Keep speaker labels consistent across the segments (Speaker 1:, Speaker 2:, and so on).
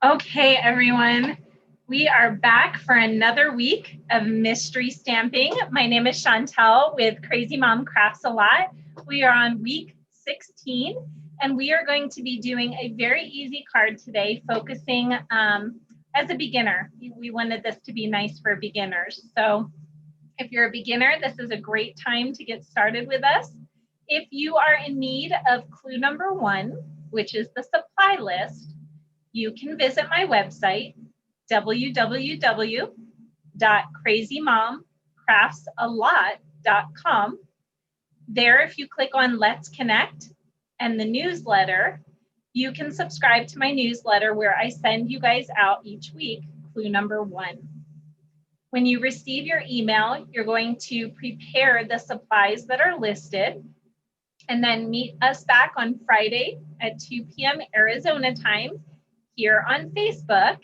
Speaker 1: Okay, everyone, we are back for another week of mystery stamping. My name is Chantel with Crazy Mom Crafts a Lot. We are on week 16, and we are going to be doing a very easy card today, focusing as a beginner. We wanted this to be nice for beginners. So if you're a beginner, this is a great time to get started with us. If you are in need of clue number 1, which is the supply list, you can visit my website, www.crazymomcraftsalot.com. There, if you click on Let's Connect and the newsletter, you can subscribe to my newsletter where I send you guys out each week clue number 1. When you receive your email, you're going to prepare the supplies that are listed and then meet us back on Friday at 2 p.m. Arizona time here on Facebook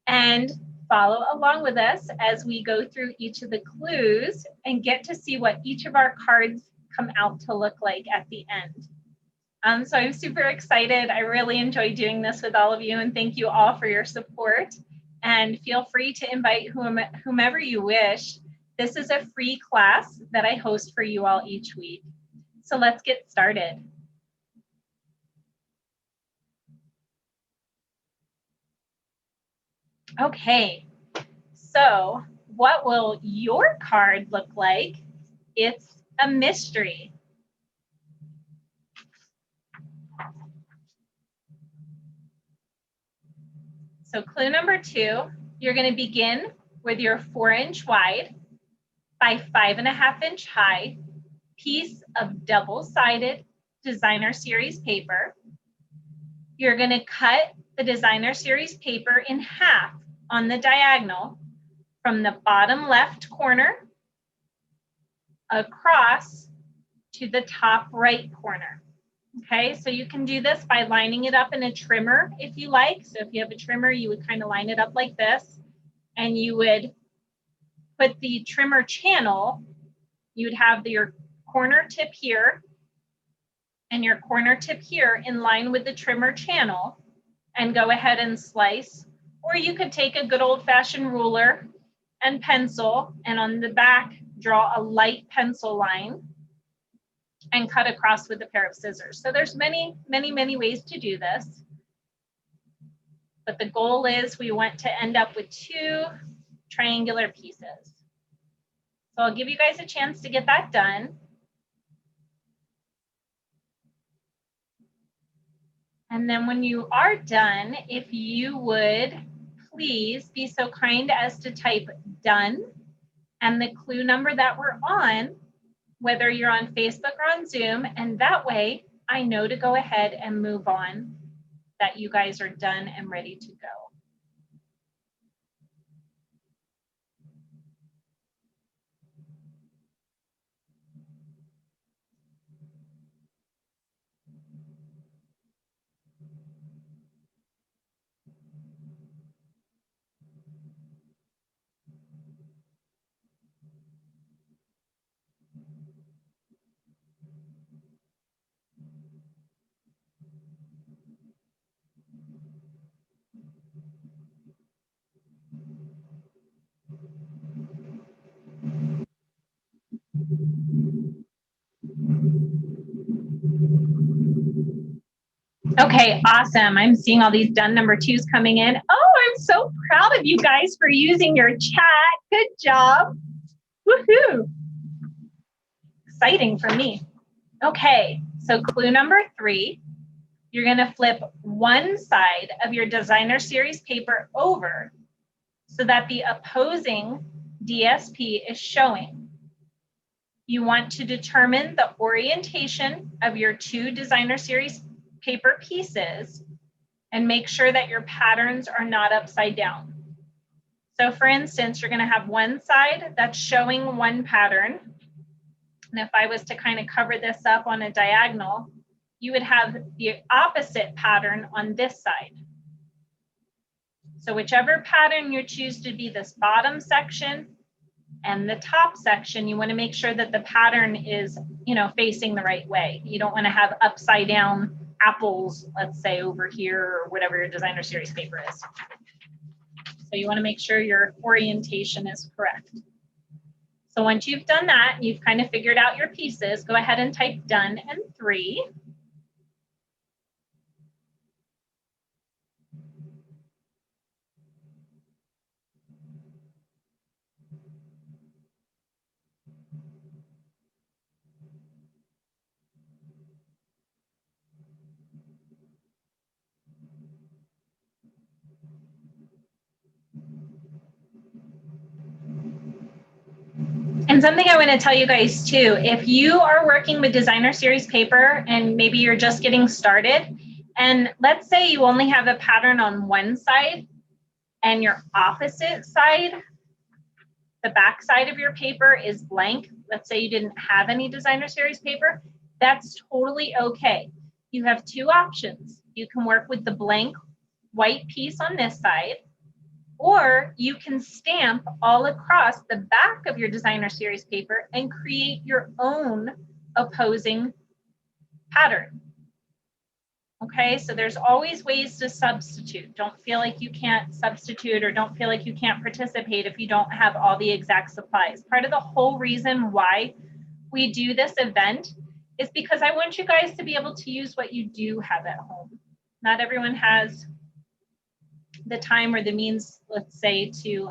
Speaker 1: and follow along with us as we go through each of the clues and get to see what each of our cards come out to look like at the end. So I'm super excited. I really enjoy doing this with all of you, and thank you all for your support. And feel free to invite whomever you wish. This is a free class that I host for you all each week. So let's get started. Okay, so what will your card look like? It's a mystery. So clue number 2, you're going to begin with your 4-inch wide by 5.5-inch high piece of double-sided designer series paper. You're going to cut the designer series paper in half on the diagonal from the bottom left corner across to the top right corner. Okay, so you can do this by lining it up in a trimmer if you like. So if you have a trimmer, you would kind of line it up like this, and you would put the trimmer channel, you would have your corner tip here and your corner tip here in line with the trimmer channel and go ahead and slice. Or you could take a good old-fashioned ruler and pencil, and on the back, draw a light pencil line and cut across with a pair of scissors. So there's many, many, many ways to do this. But the goal is we want to end up with 2 triangular pieces. So I'll give you guys a chance to get that done. And then when you are done, if you would please be so kind as to type done and the clue number that we're on, whether you're on Facebook or on Zoom, and that way I know to go ahead and move on, that you guys are done and ready to go. Okay, awesome. I'm seeing all these done number 2s coming in. Oh, I'm so proud of you guys for using your chat. Good job. Woohoo. Exciting for me. Okay, so clue number 3, you're going to flip one side of your designer series paper over so that the opposing DSP is showing. You want to determine the orientation of your 2 designer series paper pieces and make sure that your patterns are not upside down. So for instance, you're going to have one side that's showing one pattern. And if I was to kind of cover this up on a diagonal, you would have the opposite pattern on this side. So whichever pattern you choose to be this bottom section and the top section, you want to make sure that the pattern is, facing the right way. You don't want to have upside down apples, let's say over here, or whatever your designer series paper is. So you want to make sure your orientation is correct. So once you've done that, you've kind of figured out your pieces, go ahead and type done and 3. And something I want to tell you guys too, if you are working with designer series paper and maybe you're just getting started, and let's say you only have a pattern on one side and your opposite side, the back side of your paper is blank, let's say you didn't have any designer series paper, that's totally okay. You have 2 options. You can work with the blank white piece on this side, or you can stamp all across the back of your designer series paper and create your own opposing pattern. Okay, so there's always ways to substitute. Don't feel like you can't substitute, or don't feel like you can't participate if you don't have all the exact supplies. Part of the whole reason why we do this event is because I want you guys to be able to use what you do have at home. Not everyone has the time or the means, let's say, to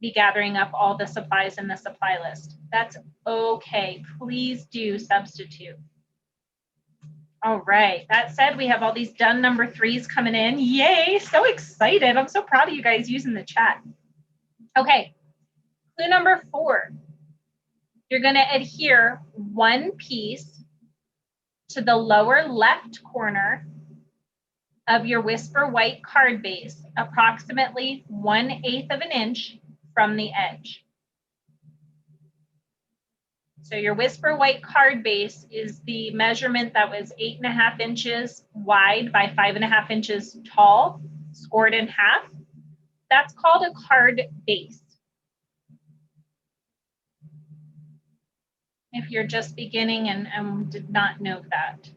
Speaker 1: be gathering up all the supplies in the supply list. That's okay. Please do substitute. All right. That said, we have all these done number 3s coming in. Yay. So excited. I'm so proud of you guys using the chat. Okay. Clue number 4. You're going to adhere 1 piece to the lower left corner of your Whisper White card base, approximately 1/8 of an inch from the edge. So your Whisper White card base is the measurement that was 8.5 inches wide by 5.5 inches tall, scored in half. That's called a card base. If you're just beginning and did not know that.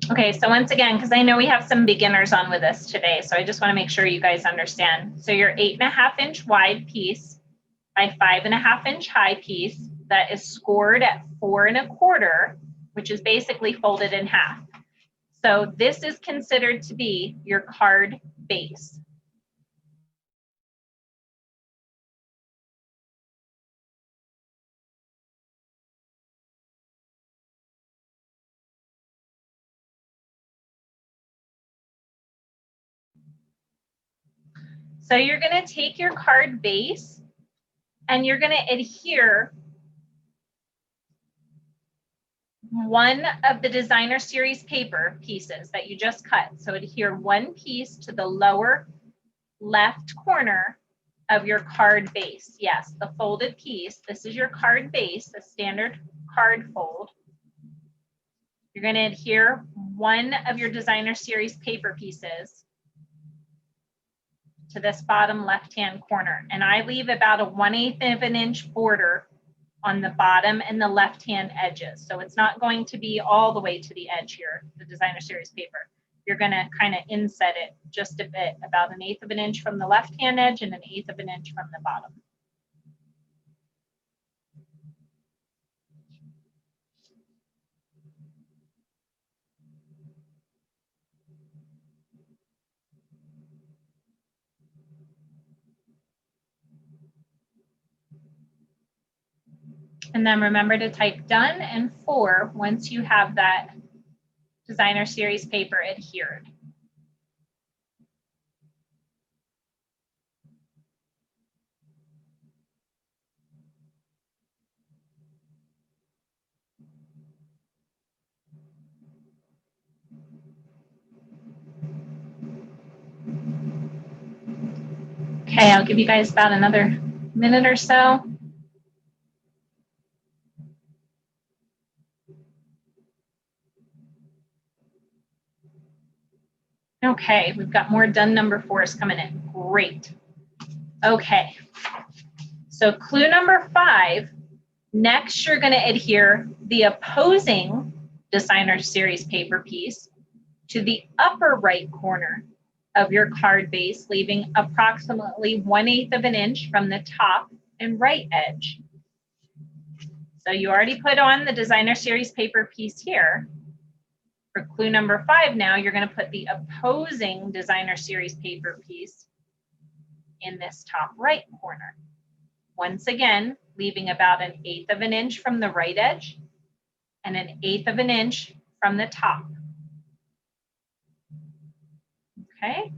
Speaker 1: Okay, so once again, because I know we have some beginners on with us today, so I just want to make sure you guys understand. So your 8.5 inch wide piece by 5.5 inch high piece that is scored at 4 1/4, which is basically folded in half. So this is considered to be your card base. So you're going to take your card base and you're going to adhere one of the designer series paper pieces that you just cut. So adhere 1 piece to the lower left corner of your card base. Yes, the folded piece. This is your card base, a standard card fold. You're going to adhere 1 of your designer series paper pieces to this bottom left-hand corner. And I leave about a 1/8 of an inch border on the bottom and the left-hand edges. So it's not going to be all the way to the edge here, the designer series paper. You're going to kind of inset it just a bit, about 1/8 of an inch from the left-hand edge and 1/8 of an inch from the bottom. And then remember to type done and 4 once you have that designer series paper adhered. Okay, I'll give you guys about another minute or so. Okay, we've got more done number 4s coming in. Great. Okay, so clue number 5, next you're going to adhere the opposing designer series paper piece to the upper right corner of your card base, leaving approximately 1/8 of an inch from the top and right edge. So you already put on the designer series paper piece here. For clue number 5 now, you're going to put the opposing designer series paper piece in this top right corner. Once again, leaving about 1/8 of an inch from the right edge and 1/8 of an inch from the top. Okay.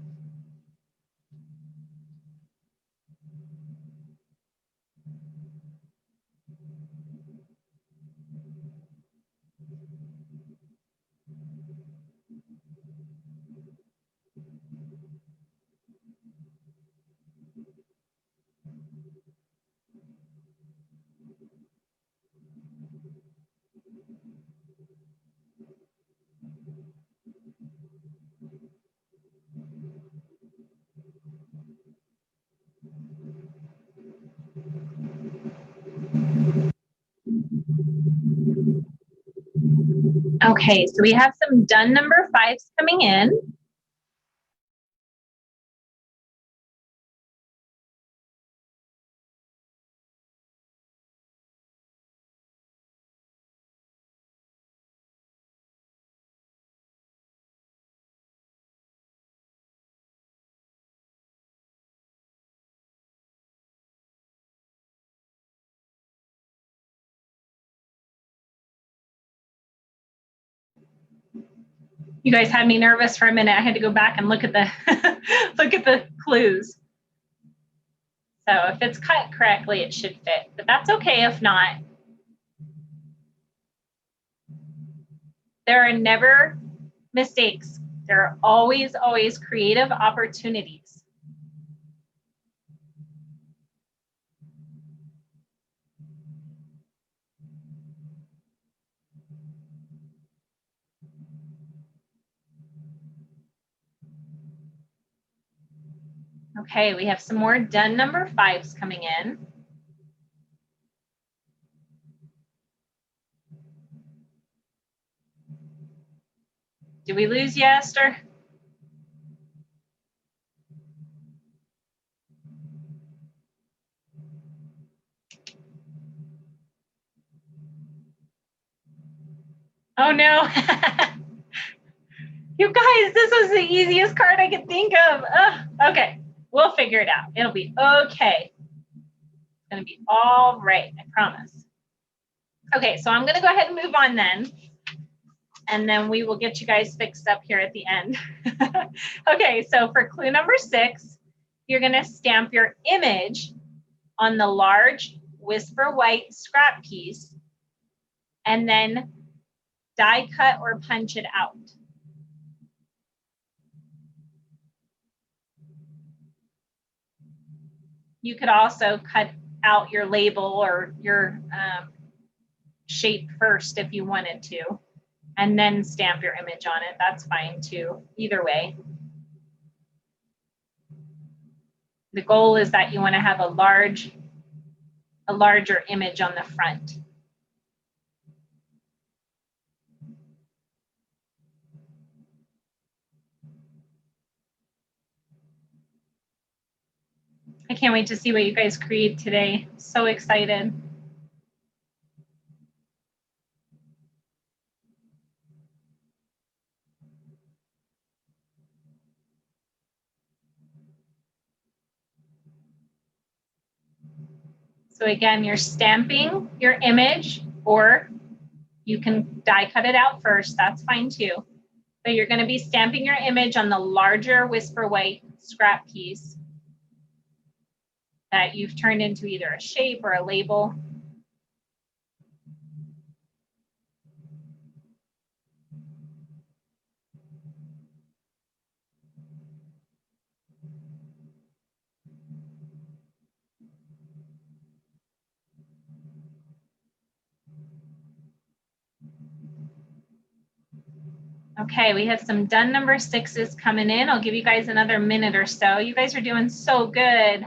Speaker 1: Okay, so we have some done number 5s coming in. You guys had me nervous for a minute. I had to go back and look at the look at the clues. So if it's cut correctly, it should fit, but that's okay if not. There are never mistakes. There are always, always creative opportunities. Okay, we have some more done number 5s coming in. Did we lose you, Esther? Oh no. You guys, this was the easiest card I could think of. Okay, we'll figure it out. It'll be okay. It's gonna be all right, I promise. Okay, so I'm gonna go ahead and move on then. And then we will get you guys fixed up here at the end. Okay, so for clue number 6, you're gonna stamp your image on the large Whisper White scrap piece and then die cut or punch it out. You could also cut out your label or your shape first if you wanted to, and then stamp your image on it. That's fine too, either way. The goal is that you want to have a larger image on the front. I can't wait to see what you guys create today. So excited. So again, you're stamping your image, or you can die cut it out first, that's fine too. But you're going to be stamping your image on the larger Whisper White scrap piece that you've turned into either a shape or a label. Okay, we have some done number 6s coming in. I'll give you guys another minute or so. You guys are doing so good.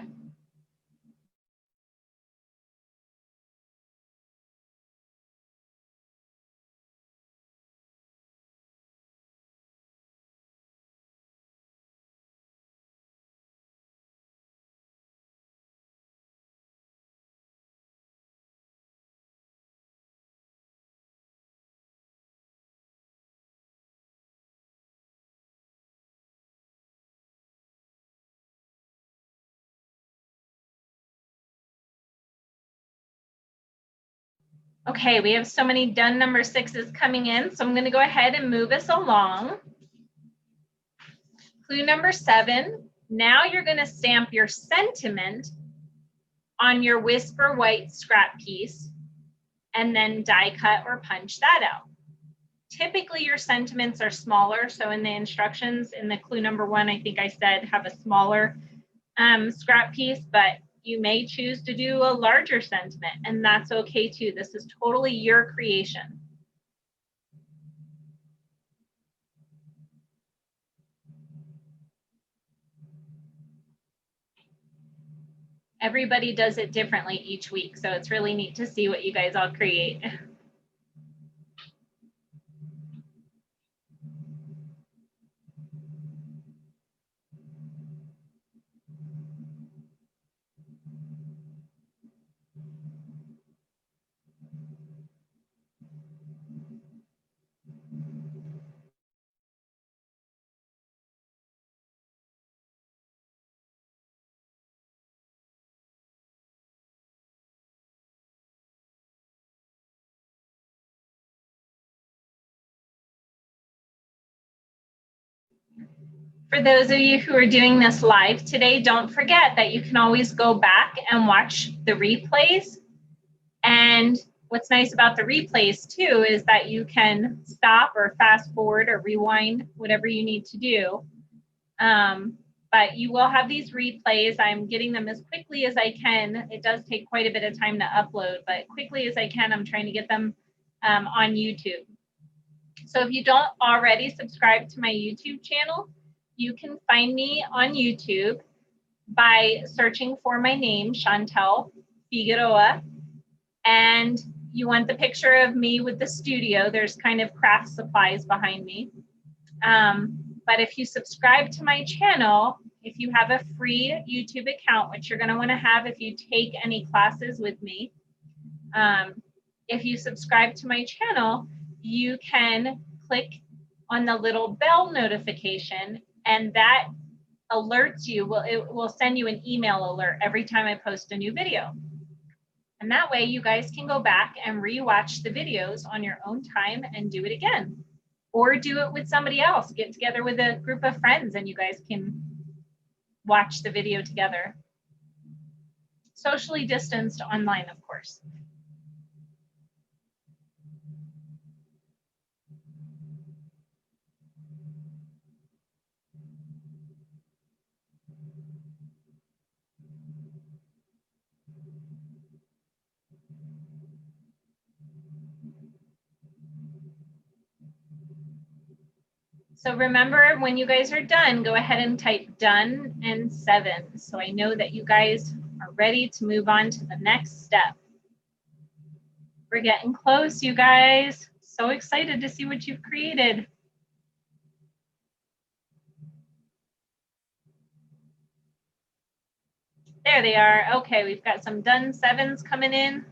Speaker 1: Okay, we have so many done number 6s coming in, so I'm going to go ahead and move us along. Clue number 7, now you're going to stamp your sentiment on your Whisper White scrap piece and then die cut or punch that out. Typically your sentiments are smaller, so in the instructions in the clue number 1, I think I said have a smaller scrap piece, but you may choose to do a larger sentiment, and that's okay too. This is totally your creation. Everybody does it differently each week, so it's really neat to see what you guys all create. For those of you who are doing this live today, don't forget that you can always go back and watch the replays. And what's nice about the replays too is that you can stop or fast forward or rewind, whatever you need to do. But you will have these replays. I'm getting them as quickly as I can. It does take quite a bit of time to upload, but quickly as I can, I'm trying to get them on YouTube. So if you don't already subscribe to my YouTube channel, you can find me on YouTube by searching for my name, Chantel Figueroa, and you want the picture of me with the studio. There's kind of craft supplies behind me. But if you subscribe to my channel, if you have a free YouTube account, which you're going to want to have if you take any classes with me, if you subscribe to my channel, you can click on the little bell notification, and that alerts you. It will send you an email alert every time I post a new video. And that way you guys can go back and rewatch the videos on your own time and do it again. Or do it with somebody else. Get together with a group of friends and you guys can watch the video together. Socially distanced online, of course. So remember, when you guys are done, go ahead and type done and 7. So I know that you guys are ready to move on to the next step. We're getting close, you guys. So excited to see what you've created. There they are. Okay, we've got some done 7s coming in.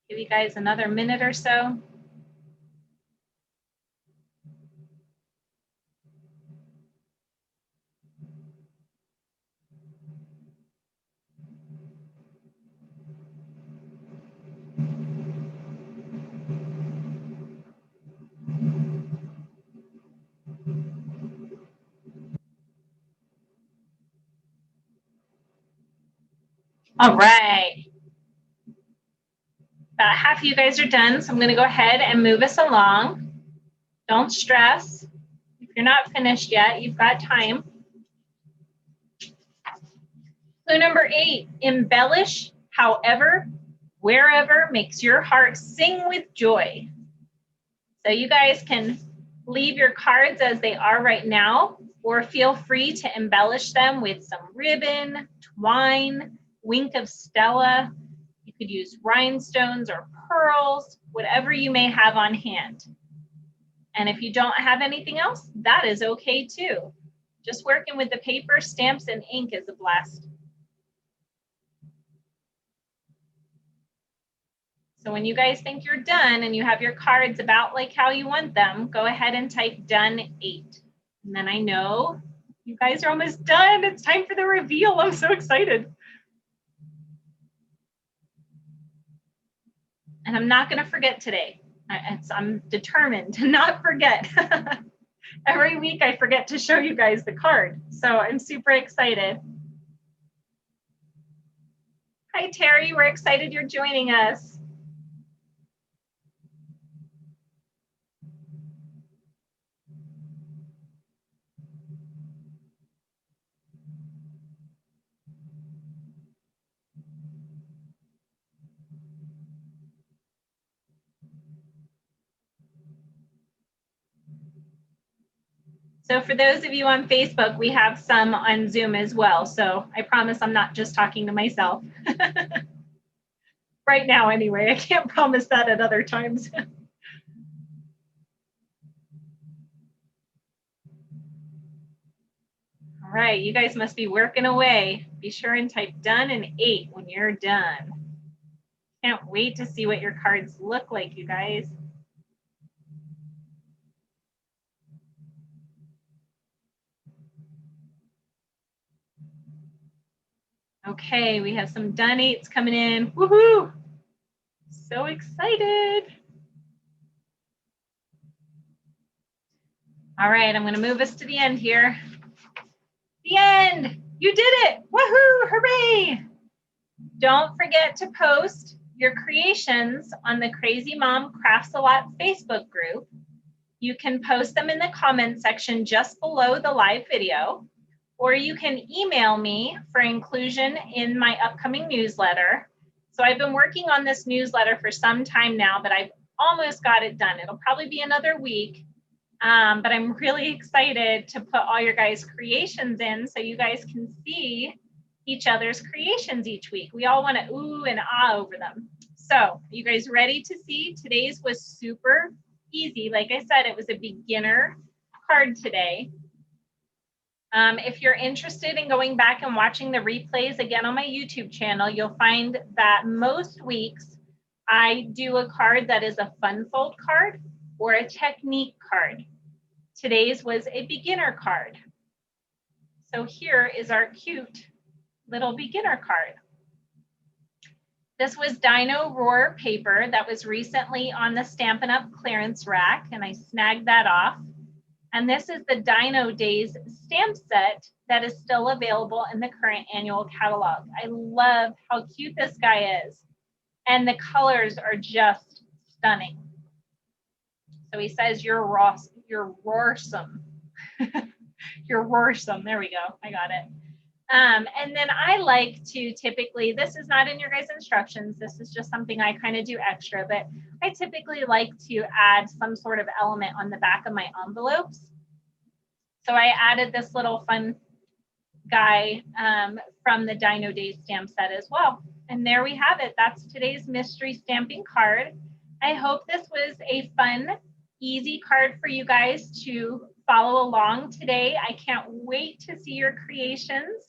Speaker 1: Give you guys another minute or so. All right. About half of you guys are done, so I'm going to go ahead and move us along. Don't stress. If you're not finished yet, you've got time. Clue number 8, embellish however, wherever makes your heart sing with joy. So you guys can leave your cards as they are right now, or feel free to embellish them with some ribbon, twine, wink of Stella. You could use rhinestones or pearls, whatever you may have on hand. And if you don't have anything else, that is okay too. Just working with the paper, stamps, and ink is a blast. So when you guys think you're done and you have your cards about like how you want them, go ahead and type done 8. And then I know you guys are almost done. It's time for the reveal. I'm so excited. And I'm not going to forget today. I'm determined to not forget. Every week I forget to show you guys the card. So I'm super excited. Hi, Terry. We're excited you're joining us. So for those of you on Facebook, we have some on Zoom as well. So I promise I'm not just talking to myself. Right now, anyway. I can't promise that at other times. All right, you guys must be working away. Be sure and type done and 8 when you're done. Can't wait to see what your cards look like, you guys. Okay, we have some done 8s coming in. Woohoo! So excited. All right, I'm going to move us to the end here. The end! You did it! Woohoo! Hooray! Don't forget to post your creations on the Crazy Mom Crafts a Lot Facebook group. You can post them in the comment section just below the live video, or you can email me for inclusion in my upcoming newsletter. So I've been working on this newsletter for some time now, but I've almost got it done. It'll probably be another week, but I'm really excited to put all your guys' creations in so you guys can see each other's creations each week. We all want to ooh and ah over them. So are you guys ready to see? Today's was super easy. Like I said, it was a beginner card today. If you're interested in going back and watching the replays again on my YouTube channel, you'll find that most weeks I do a card that is a fun fold card or a technique card. Today's was a beginner card. So here is our cute little beginner card. This was Dino Roar paper that was recently on the Stampin' Up! Clearance rack, and I snagged that off. And this is the Dino Days stamp set that is still available in the current annual catalog. I love how cute this guy is. And the colors are just stunning. So he says, you're roarsome. You're roarsome. There we go. I got it. And then I like to typically, this is not in your guys' instructions, this is just something I kind of do extra, but I typically like to add some sort of element on the back of my envelopes. So I added this little fun guy from the Dino Days stamp set as well. And there we have it. That's today's mystery stamping card. I hope this was a fun, easy card for you guys to follow along today. I can't wait to see your creations.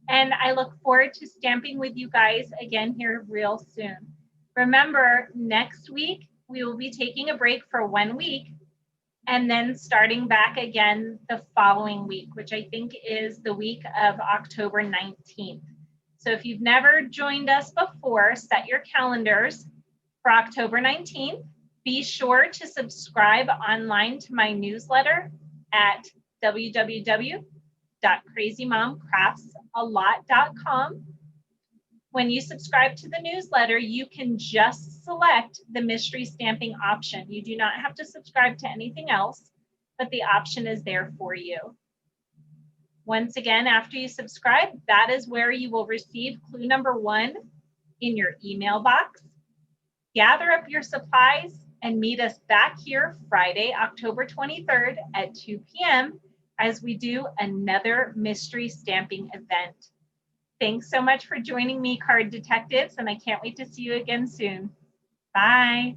Speaker 1: And I look forward to stamping with you guys again here real soon. Remember, next week, we will be taking a break for 1 week and then starting back again the following week, which I think is the week of October 19th. So if you've never joined us before, set your calendars for October 19th. Be sure to subscribe online to my newsletter at www.crazymomcraftsalot.com. When you subscribe to the newsletter, you can just select the mystery stamping option. You do not have to subscribe to anything else, but the option is there for you. Once again, after you subscribe, that is where you will receive clue number 1 in your email box. Gather up your supplies and meet us back here Friday, October 23rd at 2 p.m. as we do another mystery stamping event. Thanks so much for joining me, Card Detectives, and I can't wait to see you again soon. Bye.